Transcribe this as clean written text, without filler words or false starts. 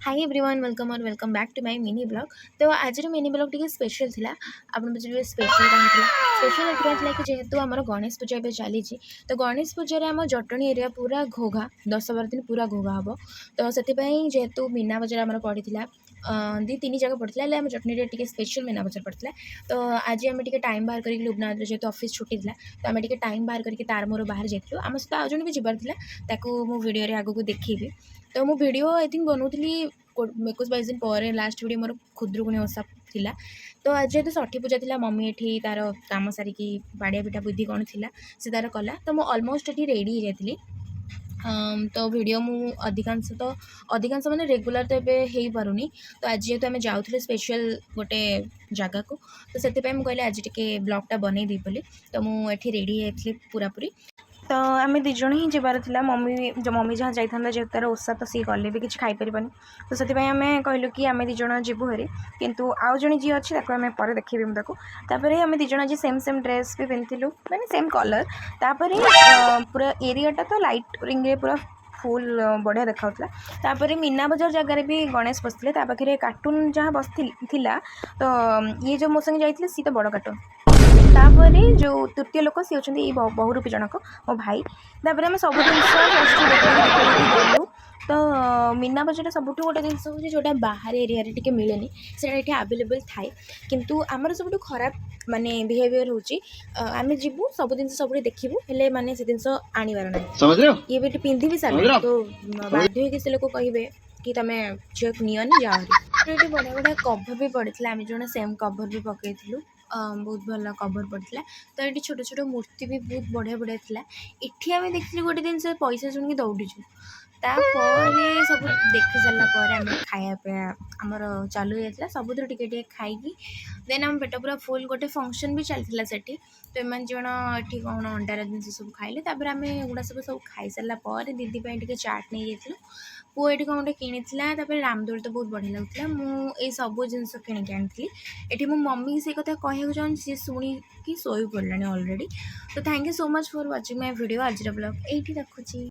हाय everyone welcome और welcome back to my mini blog. तो आज मिनी ब्लॉग टी स्पेशल थिला आपन पछरे स्पेशल कहीं थिला स्पेशल एथरा थिला कि जेहेतु हमर गणेश पूजा बे चली तो गणेश पूजा रे हम जटणी एरिया पूरा घोघा 10-12 दिन पूरा घोघा हबो। तो सेति पई जेहेतु मीना बजार हमर पड़ीथिला दी तीन जगह पड़ता है आम जटनी टे स्पेशल मीना बजार पड़ता तो आज आम टे टाइम बाहर करके लुबनाथ जेहतु ऑफिस छुट्टी था तो आम टे टाइम बाहर करके तार मोर बाहर जाइलु आम सहित आज भी जबार मो वीडियो आगे देखी तो मो वीडियो आई थिंक बनौली 21-22 दिन पर लास्ट वीडियो मोर खुदरुकुणी ओषा थिला। तो आज जेहतु षठी पूजा थिला मम्मी एठी तार काम सारिकी बाड़िया पिठा बुद्धि कौन थिला से तार कला तो मु ऑलमोस्ट एठी रेडी हो जाती। तो वीडियो मु अधिकांश मैंने रेगुलर तो ये हो पारुनी तो आज जेहतु आम जाऊँ स्पेशल गोटे जगह को तो से कहले आज टे ब्लॉगटा बनई दी बोली तो मुझे रेडी होती पूरापूरी। तो आम दिज ही जबार था मम्मी जहाँ जाता जेहतु तार ओषा तो सी गले भी किसी खाईपारनी तो से आम कहलु कि आम दिज जीवु हेरी किंतु आउ जड़े जी अच्छी आम पर देखी मुझे आम दिज आज सेम सेम ड्रेस भी पिंधिलु मैंने सेम कलर तापर पूरा एरियाटा तो लाइट रिंग पूरा फुल बढ़िया देखा मीना बजार जगार भी गणेश बसते पाखे कार्टून जहाँ बसला तो ये जो मो संगे जाइए सी तो बड़ कार्टून तापर जो तृतीय लोक सी होती बहुरूपी जनक मो भाई तापर आम सब जिन गलु तो मीना बजार सब गोटे जिन जोटा बाहर एरिया टे मिले से आवेलेबल थाए किंतु आमर सब खराब माने बिहेवियर होची आम जीवु सब जिन सब देखू हेले माने से जिन आनिबार ना ये भी पिंधि भी सारे तो बाध्य हो से लोग कहे कि तुम झील नियन जाओ बढ़िया बढ़िया कभर भी पड़ता आम जो सेम कभर भी पकईलु बहुत भल कभर पड़ता तो ये छोट छोट मूर्ति भी बहुत बढ़िया बढ़िया था इटी आम देखिए गोटे दिन से पैसा शुणी दौड़ीचु तापर सब देखी सारापर आम खायापी आमर चालू जाता सबुद टे खाई देन आम पेट पूरा फुल गोटे फंक्शन भी चलता से तो एम जन ये कौन अंडार जिन सब खाइले आम एगुड़ा सब खाई सारापर दीदी टे चाट नहीं जाइलु पुआ ये कौन गोटे कि रामदोली तो बहुत बढ़िया लगुला मुझे सब जिन किणिक आनी ये मो मम्मी से कथा कहूँ चाहूँ सी शुणी शोई पड़ा अलरेडी। तो thank you so much for watching my video आज ब्लॉग ये रखुची।